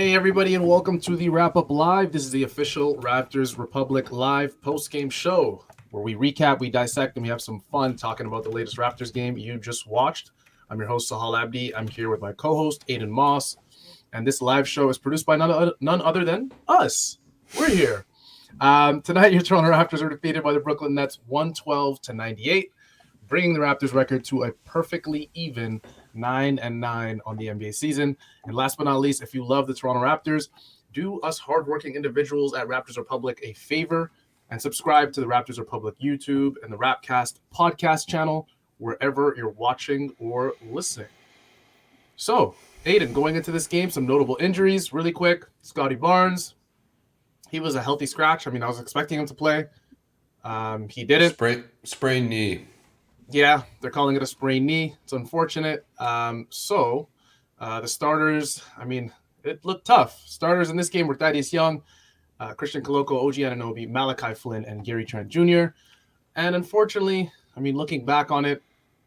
Hey everybody, and welcome to the Wrap Up Live. This is the official Raptors Republic Live post-game show where we recap, we dissect, and we have some fun talking about the latest Raptors game you just watched. I'm your host, Sahal Abdi. I'm here with my co-host, Aiden Moss, and this live show is produced by none other than us. We're here. Tonight, your Toronto Raptors are defeated by the Brooklyn Nets 112-98, bringing the Raptors record to a perfectly even 9-9 on the NBA season. And last but not least, if you love the Toronto Raptors, do us hardworking individuals at Raptors Republic a favor and subscribe to the Raptors Republic YouTube and the Rapcast podcast channel wherever you're watching or listening. So, Aiden, going into this game, some notable injuries really quick. Scotty Barnes, he was a healthy scratch. I mean, I was expecting him to play. He didn't. Sprained knee. Yeah, they're calling it a sprained knee. It's unfortunate. The starters, I mean, it looked tough. Starters in this game were Thaddeus Young, Christian Koloko, OG Anunoby, Malachi Flynn, and Gary Trent Jr. And unfortunately, I mean, looking back on it,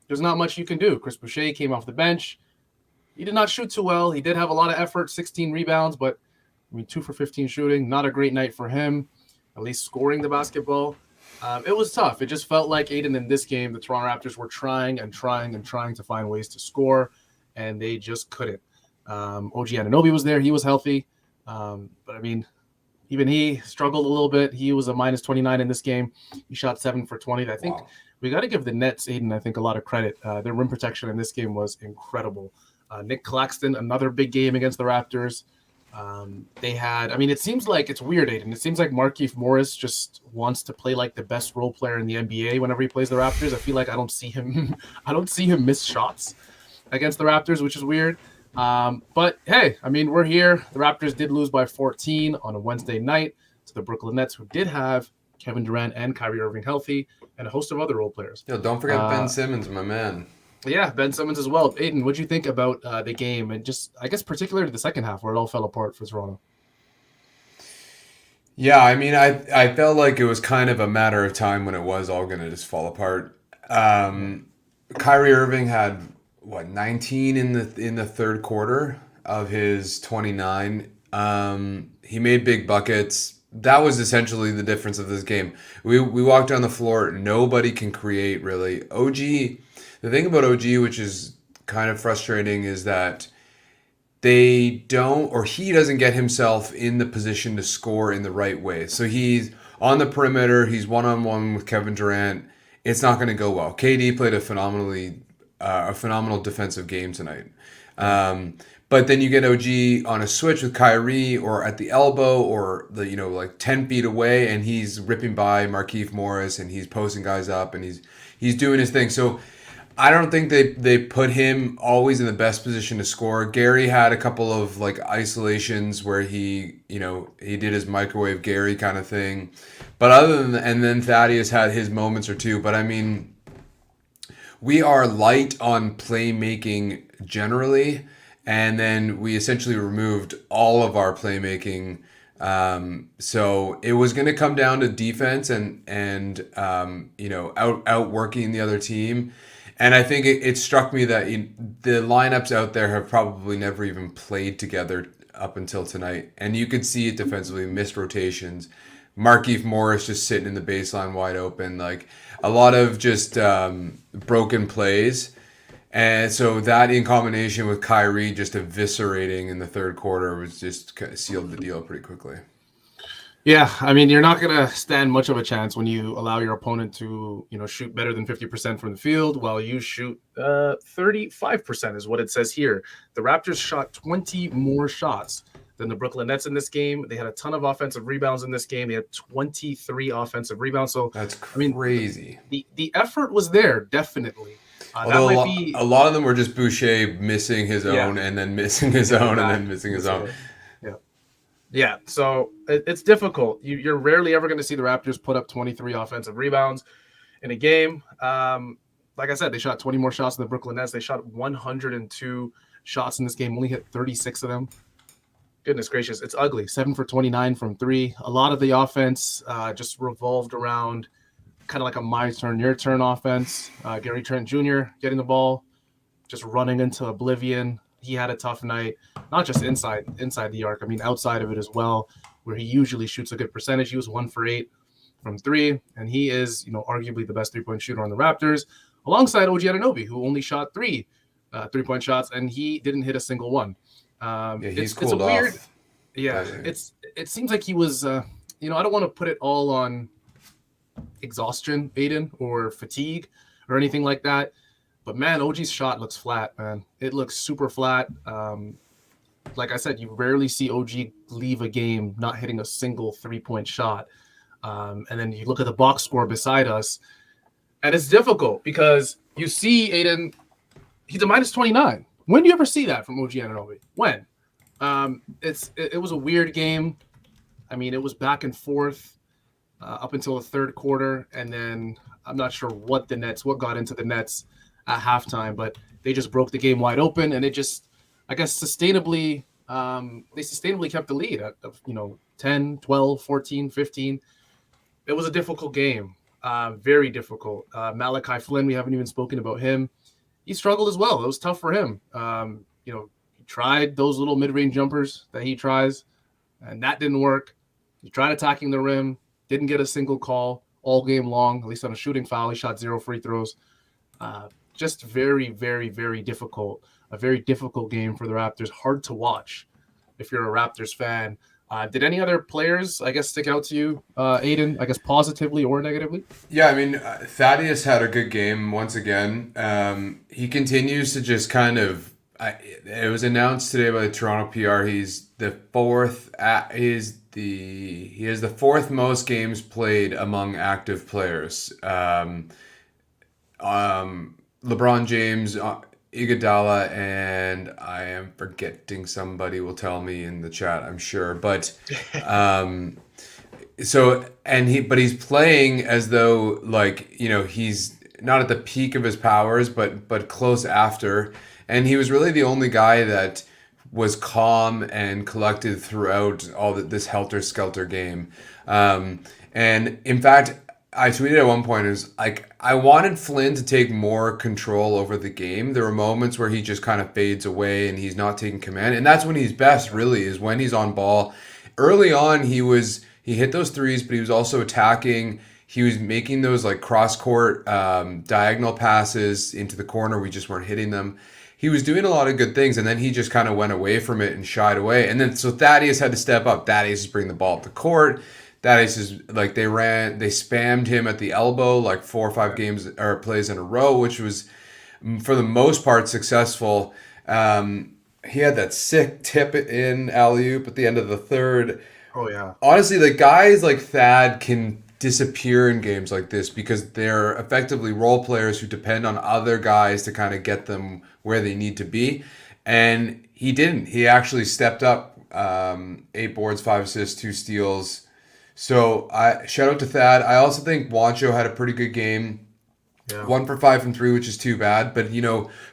there's not much you can do. Chris Boucher came off the bench. He did not shoot too well. He did have a lot of effort, 16 rebounds, but I mean, 2 for 15 shooting. Not a great night for him, at least scoring the basketball. It was tough. It just felt like, Aiden, in this game, the Toronto Raptors were trying to find ways to score, and they just couldn't. OG Anunoby was there. He was healthy. But, I mean, even he struggled a little bit. He was a minus 29 in this game. He shot 7 for 20. I think we got to give the Nets, Aiden, I think, a lot of credit. Their rim protection in this game was incredible. Nick Claxton, another big game against the Raptors. It seems like it's weird, Aiden. It seems like Markieff Morris just wants to play like the best role player in the NBA whenever he plays the Raptors. I feel like I don't see him miss shots against the Raptors, which is weird. But hey, I mean, we're here. The Raptors did lose by 14 on a Wednesday night to the Brooklyn Nets, who did have Kevin Durant and Kyrie Irving healthy and a host of other role players. Yo, don't forget Ben Simmons, my man. Yeah, Ben Simmons as well. Aiden, what do you think about the game and just, I guess, particularly the second half where it all fell apart for Toronto? Yeah, I mean, I felt like it was kind of a matter of time when it was all going to just fall apart. Kyrie Irving had 19 in the third quarter of his 29. He made big buckets. That was essentially the difference of this game. We walked down the floor. Nobody can create, really. The thing about OG, which is kind of frustrating, is that he doesn't get himself in the position to score in the right way. So he's on the perimeter. He's one-on-one with Kevin Durant. It's not going to go well. KD played a phenomenal defensive game tonight. But then you get OG on a switch with Kyrie or at the elbow or 10 feet away, and he's ripping by Markieff Morris and he's posting guys up and he's doing his thing. So I don't think they put him always in the best position to score. Gary had a couple of isolations where he did his microwave Gary kind of thing. But and then Thaddeus had his moments or two. But I mean, we are light on playmaking generally, and then we essentially removed all of our playmaking. So it was going to come down to defense and outworking the other team. And I think it struck me that the lineups out there have probably never even played together up until tonight. And you could see it defensively, missed rotations. Markieff Morris just sitting in the baseline wide open. Like a lot of just broken plays. And so that in combination with Kyrie just eviscerating in the third quarter was just sealed the deal pretty quickly. Yeah, I mean, you're not going to stand much of a chance when you allow your opponent to, shoot better than 50% from the field while you shoot 35% is what it says here. The Raptors shot 20 more shots than the Brooklyn Nets in this game. They had a ton of offensive rebounds in this game. They had 23 offensive rebounds. So that's crazy. I mean, the effort was there, definitely. Although a lot of them were just Boucher missing his own and then missing his own and then missing his own. Yeah, so it's difficult. You're rarely ever going to see the Raptors put up 23 offensive rebounds in a game. Like I said, they shot 20 more shots than the Brooklyn Nets. They shot 102 shots in this game, only hit 36 of them. Goodness gracious, it's ugly. 7 for 29 from 3. A lot of the offense just revolved around kind of like a my turn, your turn offense. Gary Trent Jr. getting the ball, just running into oblivion. he had a tough night, not just inside the arc. I mean, outside of it as well, where he usually shoots a good percentage. He was 1 for 8 from three, and he is, arguably the best 3-point shooter on the Raptors, alongside OG Anunoby, who only shot 3 3-point shots, and he didn't hit a single one. Yeah, he's It's a cooled weird, off. yeah. It seems like he was, I don't want to put it all on exhaustion, Aiden, or fatigue, or anything like that. But man, OG's shot looks flat, man. It looks super flat. Like I said, you rarely see OG leave a game not hitting a single 3-point shot. And then you look at the box score beside us, and it's difficult because you see Aiden, he's a minus 29. When do you ever see that from OG Anunoby? When? It was a weird game. I mean, it was back and forth up until the third quarter, and then I'm not sure what got into the Nets at halftime, but they just broke the game wide open, and it just, I guess, sustainably kept the lead at 10, 12, 14, 15. It was a difficult game, very difficult. Malachi Flynn, we haven't even spoken about him. He struggled as well. It was tough for him. He tried those little mid-range jumpers that he tries, and that didn't work. He tried attacking the rim, didn't get a single call all game long, at least on a shooting foul. He shot 0 free throws. Just very, very, very difficult. A very difficult game for the Raptors. Hard to watch if you're a Raptors fan. Did any other players, I guess, stick out to you, Aiden, I guess positively or negatively? Yeah, I mean, Thaddeus had a good game once again. He continues to just kind of. It was announced today by the Toronto PR. He's the fourth. He has the fourth most games played among active players. LeBron James, Iguodala, and I am forgetting somebody. Will tell me in the chat, I'm sure. But he's playing as though he's not at the peak of his powers, but close after. And he was really the only guy that was calm and collected throughout this helter-skelter game. And in fact, I tweeted at one point, it was like, I wanted Flynn to take more control over the game. There were moments where he just kind of fades away and he's not taking command. And that's when he's best, really, is when he's on ball. Early on, he hit those threes, but he was also attacking. He was making those like cross-court diagonal passes into the corner. We just weren't hitting them. He was doing a lot of good things, and then he just kind of went away from it and shied away. And then so Thaddeus had to step up. Thaddeus is bringing the ball up the court. Thaddeus is like they spammed him at the elbow like 4 or 5 games or plays in a row, which was for the most part successful. He had that sick tip in alley-oop at the end of the third. Oh yeah. Honestly, like guys like Thad can disappear in games like this because they're effectively role players who depend on other guys to kind of get them where they need to be. And he didn't. He actually stepped up, 8 boards, 5 assists, 2 steals. So shout out to Thad. I also think Juancho had a pretty good game. Yeah. 1 for 5 from 3, which is too bad. But,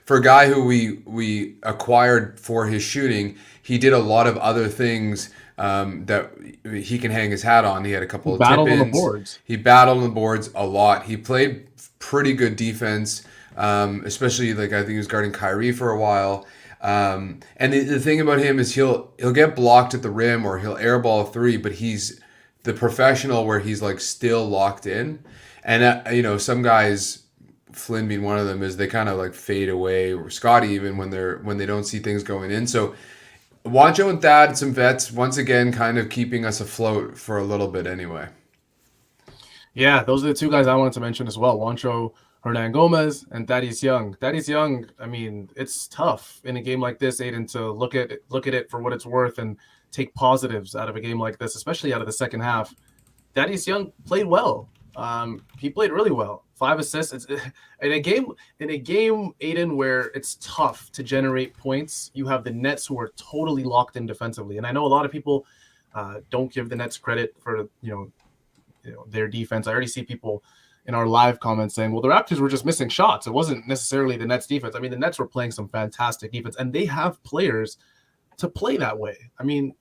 for a guy who we acquired for his shooting, he did a lot of other things that he can hang his hat on. He had a couple of tip-ins. On the boards. He battled on the boards a lot. He played pretty good defense, especially like I think he was guarding Kyrie for a while. And the thing about him is he'll get blocked at the rim or he'll airball a 3, but he's the professional where he's like still locked in. And some guys, Flynn being one of them, is they kind of like fade away, or Scotty even when they don't see things going in. So Juancho and Thad, some vets, once again, kind of keeping us afloat for a little bit anyway. Yeah, those are the 2 guys I wanted to mention as well. Juancho Hernan-Gomez and Thaddeus Young. Thaddeus Young, I mean, it's tough in a game like this, Aiden, to look at it for what it's worth and take positives out of a game like this, especially out of the second half. Thaddeus Young played well. He played really well. 5 assists. It's, in a game, Aiden, where it's tough to generate points, you have the Nets who are totally locked in defensively. And I know a lot of people don't give the Nets credit for their defense. I already see people in our live comments saying, well, the Raptors were just missing shots. It wasn't necessarily the Nets defense. I mean, the Nets were playing some fantastic defense, and they have players to play that way. I mean,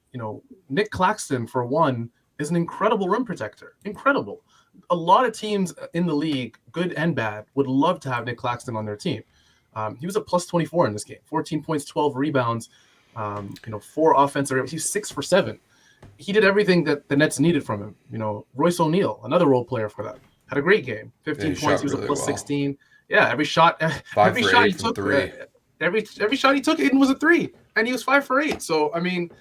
Nick Claxton, for one, is an incredible rim protector. Incredible. A lot of teams in the league, good and bad, would love to have Nick Claxton on their team. He was a plus 24 in this game, 14 points, 12 rebounds, 4 offensive. He was 6 for 7. He did everything that the Nets needed from him. Royce O'Neal, another role player for them, had a great game. Yeah, he 15 points. shot He was a really plus well. 16. Yeah, every shot Five for he eight from took, three. every shot he took, Aiden was a 3, and he was 5 for 8. So I mean,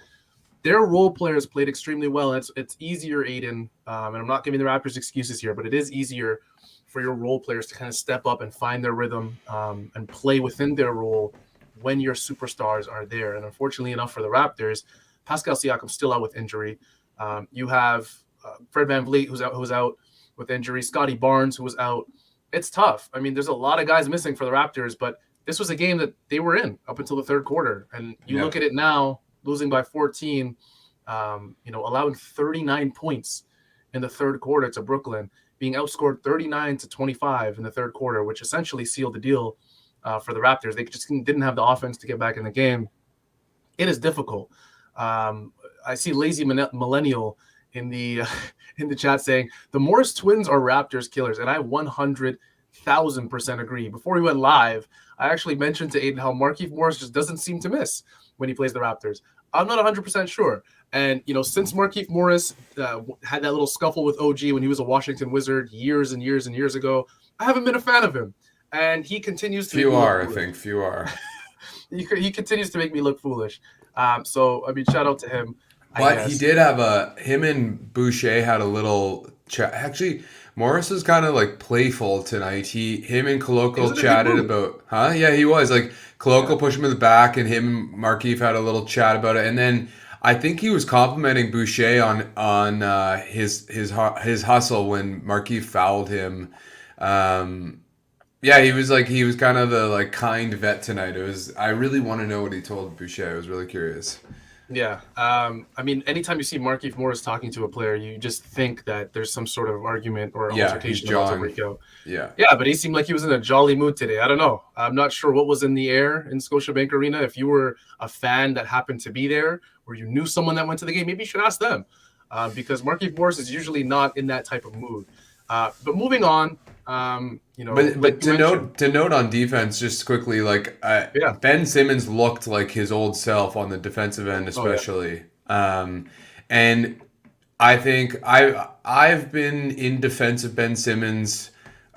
their role players played extremely well. It's easier, Aiden, and I'm not giving the Raptors excuses here, but it is easier for your role players to kind of step up and find their rhythm and play within their role when your superstars are there. And unfortunately enough for the Raptors, Pascal Siakam's still out with injury. You have Fred VanVleet who's out with injury. Scotty Barnes who was out. It's tough. I mean, there's a lot of guys missing for the Raptors, but this was a game that they were in up until the third quarter. And you look at it now, losing by 14, allowing 39 points in the third quarter to Brooklyn, being outscored 39-25 in the third quarter, which essentially sealed the deal for the Raptors. They just didn't have the offense to get back in the game. It is difficult. I see Lazy Millennial in the chat saying the Morris twins are Raptors killers, and I 100,000% agree. Before we went live, I actually mentioned to Aiden how Markieff Morris just doesn't seem to miss when he plays the Raptors. I'm not 100% sure. And, since Markieff Morris had that little scuffle with OG when he was a Washington Wizard years and years and years ago, I haven't been a fan of him. And he continues to Few are. He continues to make me look foolish. So, I mean, shout out to him. But he did have him and Boucher had a little chat. Actually, Morris was kind of like playful tonight. Him and Koloko chatted about, Yeah, he was. Like, Koloko pushed him in the back, and him and Markieff had a little chat about it. And then I think he was complimenting Boucher on his hustle when Markieff fouled him. Yeah, he was kind of the like kind vet tonight. I really want to know what he told Boucher. I was really curious. Yeah. I mean, anytime you see Markieff Morris talking to a player, you just think that there's some sort of argument or altercation about to break out. Yeah. Yeah, but he seemed like he was in a jolly mood today. I don't know. I'm not sure what was in the air in Scotiabank Arena. If you were a fan that happened to be there or you knew someone that went to the game, maybe you should ask them because Markieff Morris is usually not in that type of mood. But moving on, but to note on defense just quickly, Ben Simmons looked like his old self on the defensive end, especially. And I think I've been in defense of Ben Simmons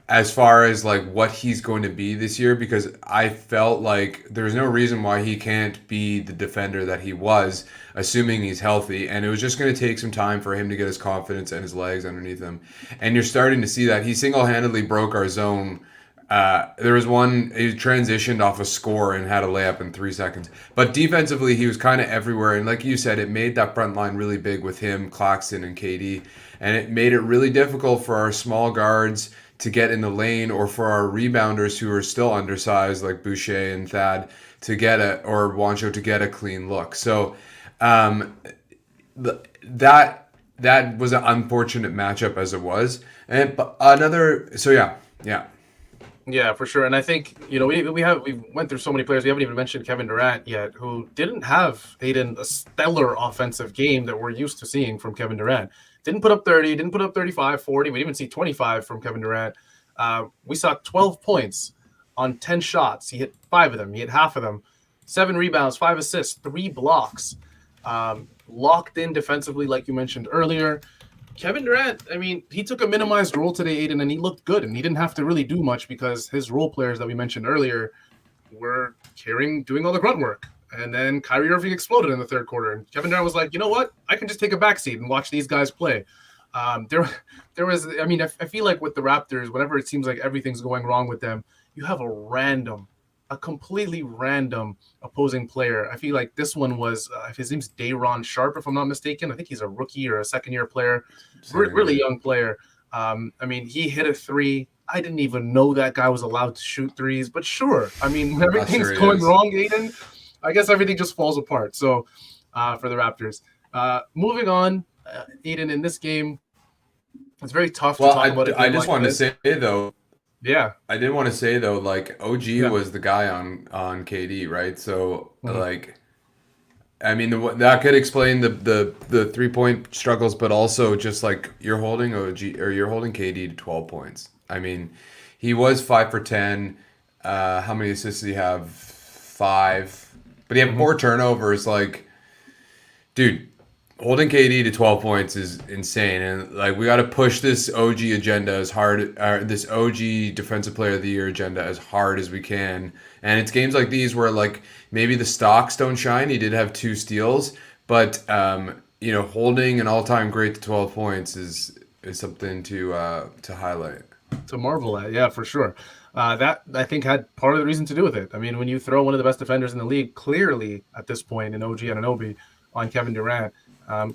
as far as like what he's going to be this year, because I felt like there's no reason why he can't be the defender that he was, assuming he's healthy. And it was just going to take some time for him to get his confidence and his legs underneath him. And you're starting to see that. He single-handedly broke our zone. There was one, he transitioned off a score and had a layup in 3 seconds. But defensively, he was kind of everywhere. And like you said, it made that front line really big with him, Claxton, and KD. And it made it really difficult for our small guards to get in the lane, or for our rebounders who are still undersized like Boucher and Thad or Wancho to get a clean look. So that was an unfortunate matchup as it was. And Yeah, for sure. And I think, we went through so many players. We haven't even mentioned Kevin Durant yet, who didn't have, Aiden, a stellar offensive game that we're used to seeing from Kevin Durant. Didn't put up 30, didn't put up 35, 40. We didn't even see 25 from Kevin Durant. We saw 12 points on 10 shots. He hit 5 of them. He hit half of them. 7 rebounds, 5 assists, 3 blocks. Locked in defensively, like you mentioned earlier. Kevin Durant, I mean, he took a minimized role today, Aiden, and he looked good. And he didn't have to really do much because his role players that we mentioned earlier were doing all the grunt work. And then Kyrie Irving exploded in the third quarter. And Kevin Durant was like, you know what? I can just take a backseat and watch these guys play. There was, I mean, I feel like with the Raptors, whenever it seems like everything's going wrong with them, you have a completely random opposing player. I feel like this one was, his name's Day'Ron Sharpe, if I'm not mistaken. I think he's a rookie or a second-year player, really young player. I mean, he hit a 3. I didn't even know that guy was allowed to shoot threes, but sure. I mean, when everything's going wrong, Aiden, I guess everything just falls apart. So for the Raptors. Moving on, Aiden, in this game, it's very tough to talk about it. I just wanted to say, though. Yeah. I did want to say, though, like, OG was the guy on KD, right? So, I mean, that could explain the 3-point struggles, but also just, like, you're holding KD to 12 points. I mean, he was 5 for 10. How many assists did he have? 5. But he had Mhm. 4 turnovers. Like, dude, holding KD to 12 points is insane. And like, we got to push this OG agenda as hard, this OG Defensive Player of the Year agenda as hard as we can. And it's games like these where like maybe the stocks don't shine. He did have 2 steals, but holding an all-time great to 12 points is something to highlight. To marvel at, yeah, for sure. That I think had part of the reason to do with it. I mean, when you throw one of the best defenders in the league, clearly at this point in OG Anunoby on Kevin Durant,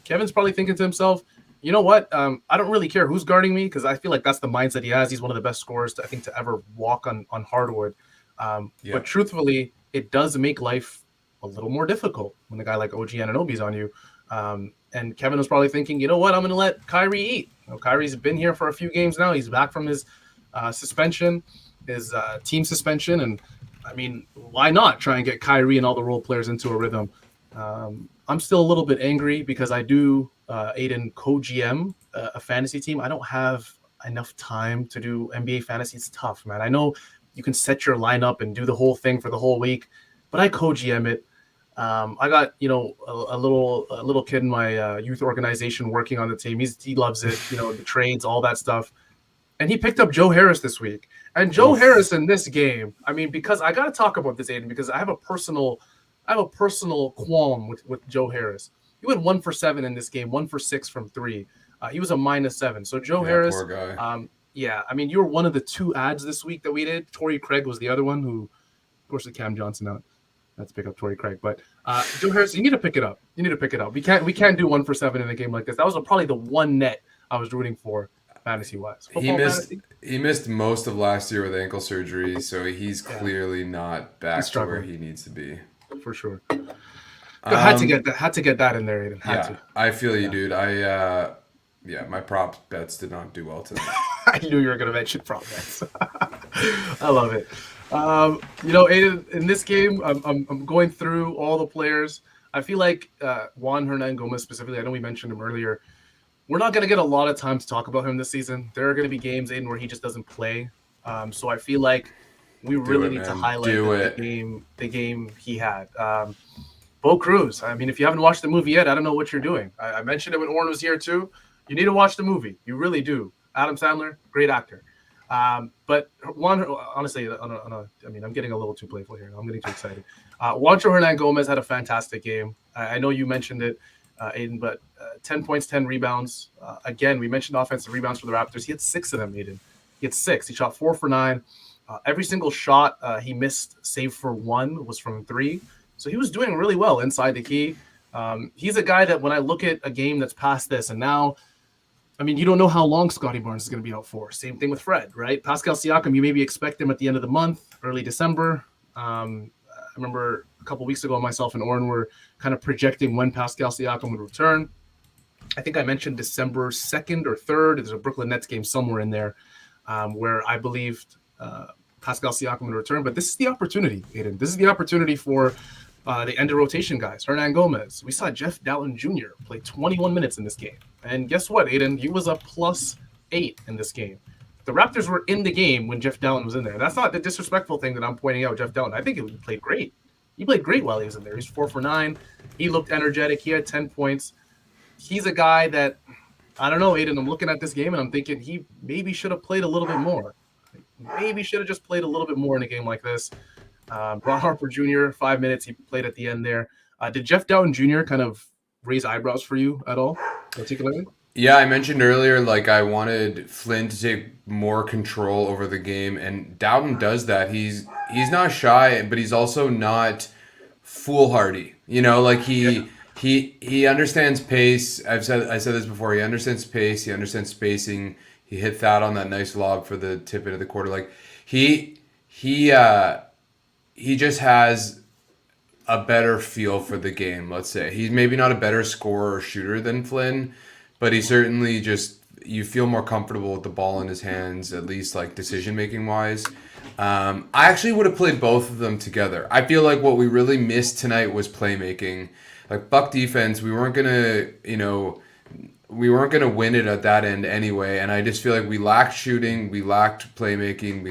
Kevin's probably thinking to himself, you know what? I don't really care who's guarding me because I feel like that's the mindset he has. He's one of the best scorers I think to ever walk on hardwood. Yeah. But truthfully, it does make life a little more difficult when a guy like OG Anunoby's on you. And Kevin was probably thinking, you know what? I'm going to let Kyrie eat. Kyrie's been here for a few games now. He's back from his suspension, his team suspension. And I mean, why not try and get Kyrie and all the role players into a rhythm? I'm still a little bit angry because I do, Aiden, co-GM a fantasy team. I don't have enough time to do NBA fantasy. It's tough, man. I know you can set your lineup and do the whole thing for the whole week, but I co-GM it. I got a little kid in my youth organization working on the team. He loves it, the trades, all that stuff. And he picked up Joe Harris this week. And Joe Oof. Harris in this game, I mean, because I got to talk about this, Aiden, because I have a personal qualm with Joe Harris. He went 1 for 7 in this game, 1 for 6 from 3. He was a -7. So Joe Yeah, Harris, poor guy. yeah, I mean, you were one of the 2 ads this week that we did. Torrey Craig was the other one who, of course, with Cam Johnson out. Let's pick up Torrey Craig. But Joe Harris, you need to pick it up. You need to pick it up. We can't do 1 for 7 in a game like this. That was probably the one net I was rooting for fantasy wise. He Football missed fantasy, he missed most of last year with ankle surgery, so he's yeah, clearly not he's back to where struggling he needs to be. for sure. Had to Um, get that. Had to get that in there, Aiden. Had yeah, to. I feel you, Yeah. dude. Yeah, my prop bets did not do well tonight. I knew you were going to mention prop bets. I love it. Aiden, in this game, I'm going through all the players. I feel like Juan Hernan Gomez specifically. I know we mentioned him earlier. We're not going to get a lot of time to talk about him this season. There are going to be games, Aiden, where he just doesn't play. So I feel like we Do really it, need to man. highlight Do the it. game he had. Bo Cruz. I mean, if you haven't watched the movie yet, I don't know what you're doing. I mentioned it when Orrin was here too. You need to watch the movie. You really do. Adam Sandler, great actor. But Juan, honestly, I mean, I'm getting a little too playful here. I'm getting too excited. Juancho Hernan Gomez had a fantastic game. I know you mentioned it, Aiden, but 10 points, 10 rebounds. Again, we mentioned offensive rebounds for the Raptors. He had 6 of them, Aiden. He had 6. He shot 4 for 9. Every single shot he missed, save for 1, was from 3. So he was doing really well inside the key. He's a guy that when I look at a game that's past this, and now, I mean, you don't know how long Scotty Barnes is going to be out for. Same thing with Fred, right? Pascal Siakam, you maybe expect him at the end of the month, early December. I remember a couple weeks ago, myself and Orrin were kind of projecting when Pascal Siakam would return. I think I mentioned December 2nd or 3rd. There's a Brooklyn Nets game somewhere in there where I believed Pascal Siakam would return. But this is the opportunity, Aiden. This is the opportunity for the end of rotation guys. Hernan Gomez. We saw Jeff Dowtin Jr. play 21 minutes in this game. And guess what, Aiden? He was a +8 in this game. The Raptors were in the game when Jeff Dowtin was in there. That's not the disrespectful thing that I'm pointing out, Jeff Dowtin. I think he played great. He played great while he was in there. He's 4 for 9. He looked energetic. He had 10 points. He's a guy that, I don't know, Aiden, I'm looking at this game and I'm thinking he maybe should have played a little bit more. Maybe should have just played a little bit more in a game like this. Ron Harper Jr., 5 minutes he played at the end there. Did Jeff Dowtin Jr. kind of raise eyebrows for you at all, particularly? Yeah, I mentioned earlier, like I wanted Flynn to take more control over the game, and Dowden does that. He's not shy, but he's also not foolhardy. Like Yeah. he understands pace. I said this before. He understands pace. He understands spacing. He hit that on that nice lob for the tip into the quarter. Like he just has a better feel for the game. Let's say he's maybe not a better scorer or shooter than Flynn, but he certainly just you feel more comfortable with the ball in his hands, at least like decision making wise. I actually would have played both of them together. I feel like what we really missed tonight was playmaking. Like Buck defense, we weren't gonna win it at that end anyway. And I just feel like we lacked shooting, we lacked playmaking,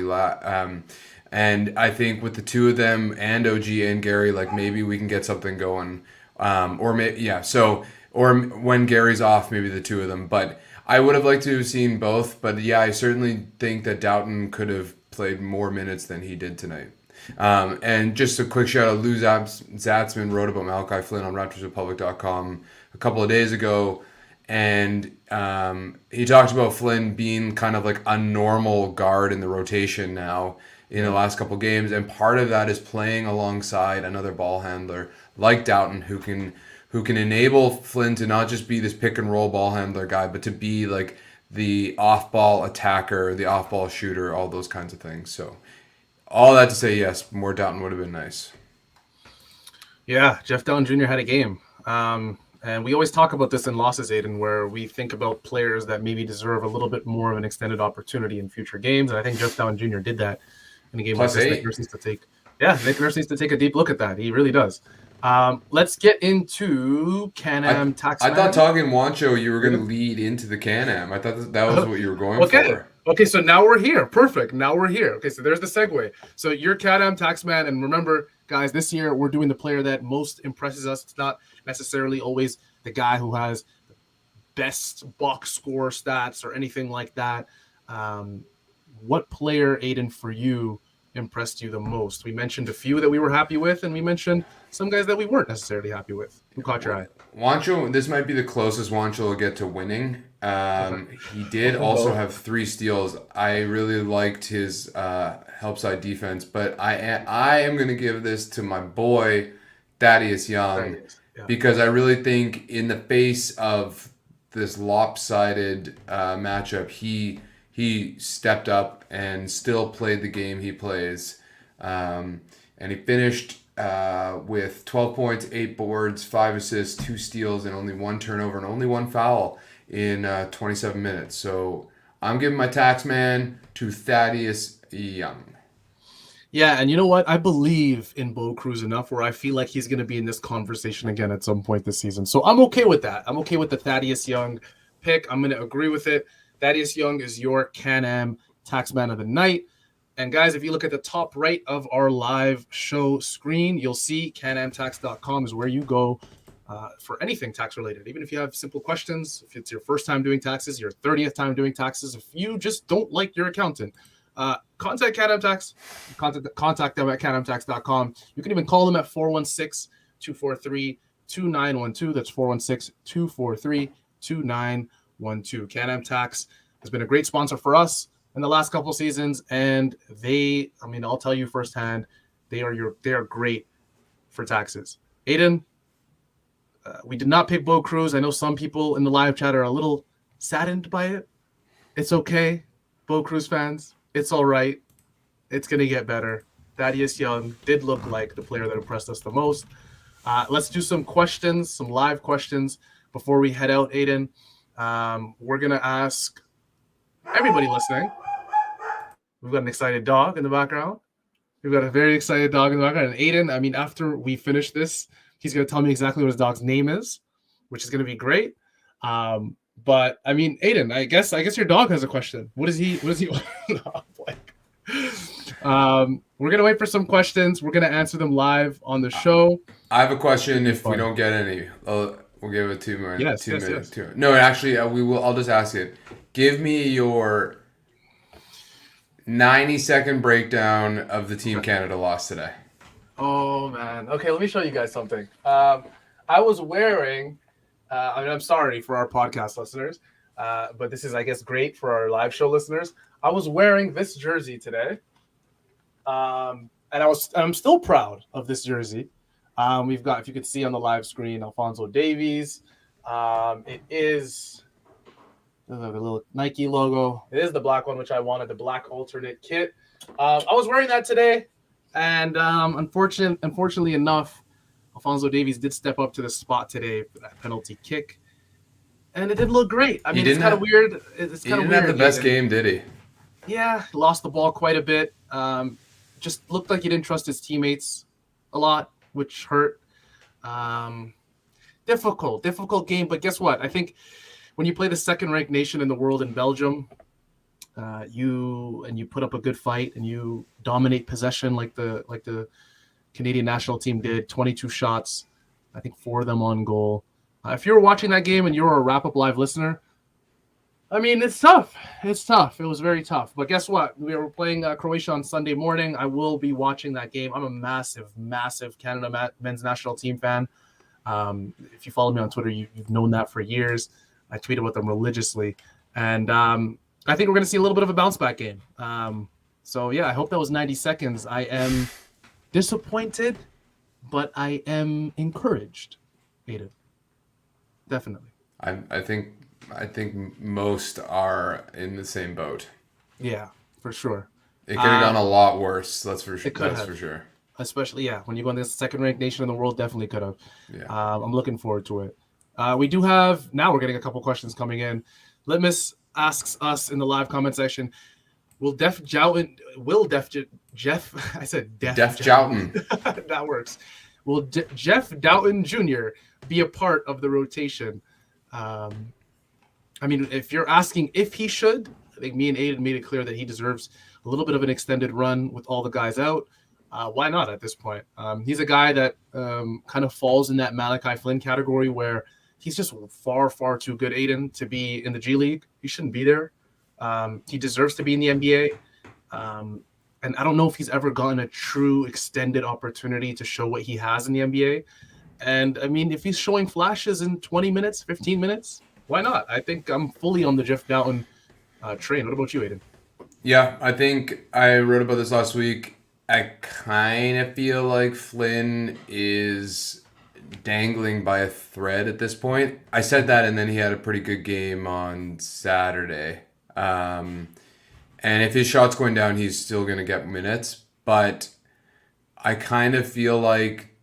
And I think with the two of them and OG and Gary, like maybe we can get something going. Or maybe, yeah. So, or when Gary's off, maybe the two of them. But I would have liked to have seen both. But yeah, I certainly think that Dowtin could have played more minutes than he did tonight. And just a quick shout out, Lou Zatzman wrote about Malachi Flynn on RaptorsRepublic.com a couple of days ago. And he talked about Flynn being kind of like a normal guard in the rotation now in the last couple games, and part of that is playing alongside another ball handler like Dowtin, who can enable Flynn to not just be this pick and roll ball handler guy, but to be like the off ball attacker, the off ball shooter, all those kinds of things. So all that to say, yes, more Dowtin would have been nice. Yeah, Jeff Dowtin Jr. had a game. And we always talk about this in losses, Aiden, where we think about players that maybe deserve a little bit more of an extended opportunity in future games. And I think Jeff Dowtin Jr. did that in a game like this. Nick Nurse needs to take a deep look at that. He really does. Let's get into Can-Am Taxman. I thought talking Wancho, you were going to lead into the Can-Am. I thought that was what you were going for. Okay, so now we're here. Perfect. Now we're here. Okay, so there's the segue. So you're Can-Am Taxman, and remember, guys, this year we're doing the player that most impresses us. It's not necessarily always the guy who has the best box score stats or anything like that. What player, Aiden, for you impressed you the most? We mentioned a few that we were happy with, and we mentioned some guys that we weren't necessarily happy with. Who caught your eye? Wancho, this might be the closest Wancho will get to winning. He did also have 3 steals. I really liked his help side defense, but I am going to give this to my boy, Thaddeus Young, because I really think in the face of this lopsided matchup, he stepped up and still played the game he plays. And he finished with 12 points, 8 boards, 5 assists, 2 steals, and only 1 turnover and only 1 foul in 27 minutes. So I'm giving my Taxman to Thaddeus Young. Yeah, and you know what? I believe in Bo Cruz enough where I feel like he's going to be in this conversation again at some point this season. So I'm okay with that. I'm okay with the Thaddeus Young pick. I'm going to agree with it. Thaddeus Young is your Can-Am Taxman of the night. And guys, if you look at the top right of our live show screen, you'll see canamtax.com is where you go for anything tax related. Even if you have simple questions, if it's your first time doing taxes, your 30th time doing taxes, if you just don't like your accountant, contact Can-Am Tax. Contact them at canamtax.com. You can even call them at 416-243-2912. That's 416-243-2912. Can-Am Tax has been a great sponsor for us in the last couple of seasons, and I'll tell you firsthand, they are great for taxes. Aiden, we did not pick Bo Cruz. I know some people in the live chat are a little saddened by it. It's okay, Bo Cruz fans. It's all right. It's going to get better. Thaddeus Young did look like the player that impressed us the most. Let's do some questions, some live questions before we head out, Aiden. We're going to ask everybody listening. We've got an excited dog in the background. We've got a very excited dog in the background. And Aiden, after we finish this, he's going to tell me exactly what his dog's name is, which is going to be great. But Aiden, I guess your dog has a question. What is he? Oh, boy. We're going to wait for some questions. We're going to answer them live on the show. I have a question. If we don't get any, we'll give it 2 minutes. Yes. No, actually, we will. I'll just ask it. Give me your 90-second breakdown of the Team Canada loss today. Oh, man. Okay, let me show you guys something. I was wearing, I'm sorry for our podcast listeners, but this is, I guess, great for our live show listeners. I was wearing this jersey today, and I'm still proud of this jersey. We've got, if you could see on the live screen, Alphonso Davies. It is the little Nike logo. It is the black one, which I wanted, the black alternate kit. I was wearing that today, and unfortunately enough, Alphonso Davies did step up to the spot today for that penalty kick, and it didn't look great. It's kind of weird. It's kind of weird. He didn't have the best game, did he? Yeah, lost the ball quite a bit. Just looked like he didn't trust his teammates a lot, which hurt. Difficult game, but guess what? I think when you play the second-ranked nation in the world in Belgium, you put up a good fight and you dominate possession like the Canadian national team did. 22 shots, I think 4 of them on goal. If you're watching that game and you're a Wrap Up Live listener, I mean, it's tough. It's tough. It was very tough. But guess what? We were playing Croatia on Sunday morning. I will be watching that game. I'm a massive, massive Canada men's national team fan. If you follow me on Twitter, you've known that for years. I tweet about them religiously. And I think we're going to see a little bit of a bounce back game. So, yeah, I hope that was 90 seconds. I am disappointed, but I am encouraged, Aiden. Definitely. I think most are in the same boat. Yeah, for sure. It could have gone a lot worse. That's for sure. That's for sure. Especially, yeah, when you go in this second-ranked nation in the world, definitely could have. Yeah. I'm looking forward to it. We do have now. We're getting a couple questions coming in. Litmus asks us in the live comment section: Jeff? I said Def Dowtin. That works. Will Jeff Dowtin Jr. be a part of the rotation? I mean, if you're asking if he should, I think me and Aiden made it clear that he deserves a little bit of an extended run with all the guys out. Why not at this point? He's a guy that kind of falls in that Malachi Flynn category where he's just far, far too good, Aiden, to be in the G League. He shouldn't be there. He deserves to be in the NBA. And I don't know if he's ever gotten a true extended opportunity to show what he has in the NBA. And, I mean, if he's showing flashes in 20 minutes, 15 minutes, why not? I think I'm fully on the Jeff Dowtin train. What about you, Aiden? Yeah, I think I wrote about this last week. I kind of feel like Flynn is dangling by a thread at this point. I said that, and then he had a pretty good game on Saturday. And if his shot's going down, he's still going to get minutes. But I kind of feel like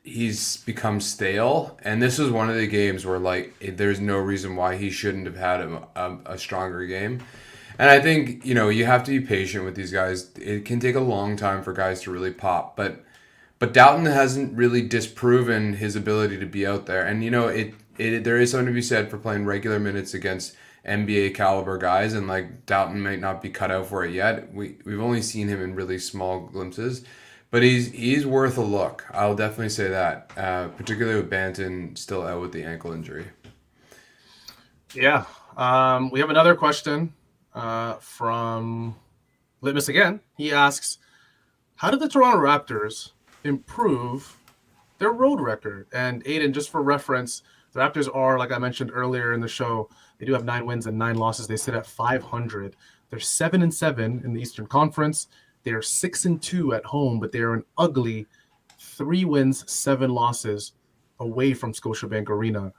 he's become stale. And this was one of the games where, like, there's no reason why he shouldn't have had a stronger game. And I think, you have to be patient with these guys. It can take a long time for guys to really pop. But Dowtin hasn't really disproven his ability to be out there. And, there is something to be said for playing regular minutes against NBA caliber guys. And, like, Dowtin might not be cut out for it yet. We've only seen him in really small glimpses. But he's worth a look. I'll definitely say that, particularly with Banton still out with the ankle injury. Yeah. We have another question from Litmus again. He asks, how did the Toronto Raptors improve their road record? And Aiden, just for reference, the Raptors are, like I mentioned earlier in the show, they do have 9 wins and 9 losses. They sit at 500. They're 7-7 in the Eastern Conference. They are 6-2 at home, but they are an ugly 3 wins, 7 losses away from Scotiabank Arena.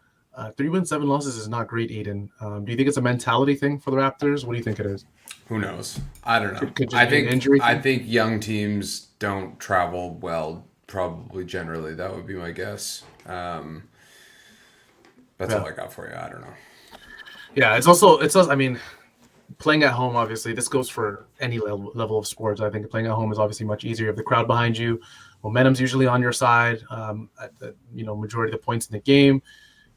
3 wins, 7 losses is not great, Aiden. Do you think it's a mentality thing for the Raptors? What do you think it is? Who knows? I don't know. Could I think young teams don't travel well, probably generally. That would be my guess. That's all I got for you. I don't know. Yeah, it's also I mean, playing at home, obviously, this goes for any level of sports. I think playing at home is obviously much easier. You have the crowd behind you. Momentum's usually on your side at the majority of the points in the game.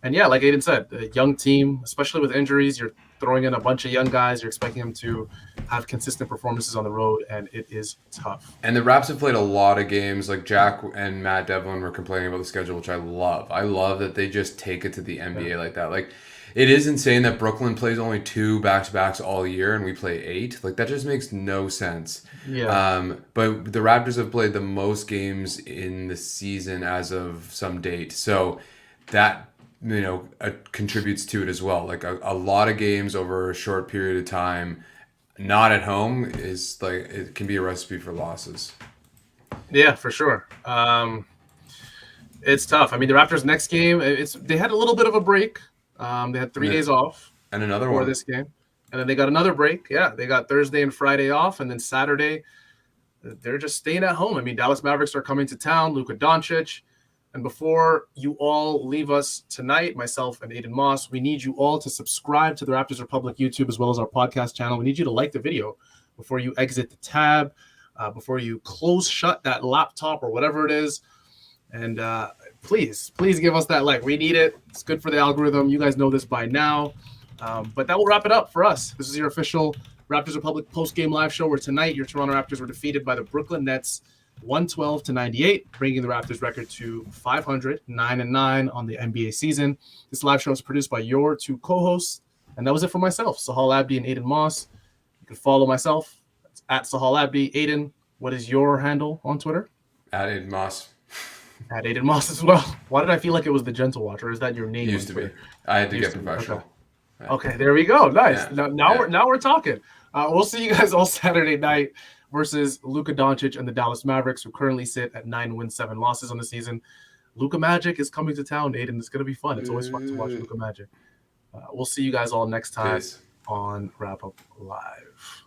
And yeah, like Aiden said, a young team, especially with injuries, you're throwing in a bunch of young guys. You're expecting them to have consistent performances on the road, and it is tough. And the Raps have played a lot of games. Like Jack and Matt Devlin were complaining about the schedule, which I love. I love that they just take it to the NBA like that. Like, it is insane that Brooklyn plays only 2 back-to-backs all year and we play 8. Like, that just makes no sense. Yeah. But the Raptors have played the most games in the season as of some date. So that contributes to it as well. Like a lot of games over a short period of time, not at home, is like, it can be a recipe for losses. Yeah, for sure. It's tough. I mean, the Raptors' next game, they had a little bit of a break. They had 3 days off. And another for one. this game. And then they got another break. Yeah, they got Thursday and Friday off. And then Saturday, they're just staying at home. I mean, Dallas Mavericks are coming to town, Luka Doncic. And before you all leave us tonight, myself and Aiden Moss, we need you all to subscribe to the Raptors Republic YouTube as well as our podcast channel. We need you to like the video before you exit the tab, before you close shut that laptop or whatever it is. And please give us that like. We need it. It's good for the algorithm. You guys know this by now. But that will wrap it up for us. This is your official Raptors Republic post-game live show where tonight your Toronto Raptors were defeated by the Brooklyn Nets 112-98, bringing the Raptors record to 500, 9-9 on the NBA season. This live show is produced by your two co-hosts, and that was it for myself, Sahal Abdi and Aiden Moss. You can follow myself. It's at Sahal Abdi. Aiden, what is your handle on Twitter? At Aiden Moss. At Aiden Moss as well. Why did I feel like it was the Gentle Watch, or is that your name? It used to be. I had to get professional. Okay, there we go. Nice. Yeah. Now we're talking. We'll see you guys all Saturday night versus Luka Doncic and the Dallas Mavericks, who currently sit at 9 wins, 7 losses on the season. Luka Magic is coming to town, Aiden. It's going to be fun. It's always fun to watch Luka Magic. We'll see you guys all next time on Wrap Up Live.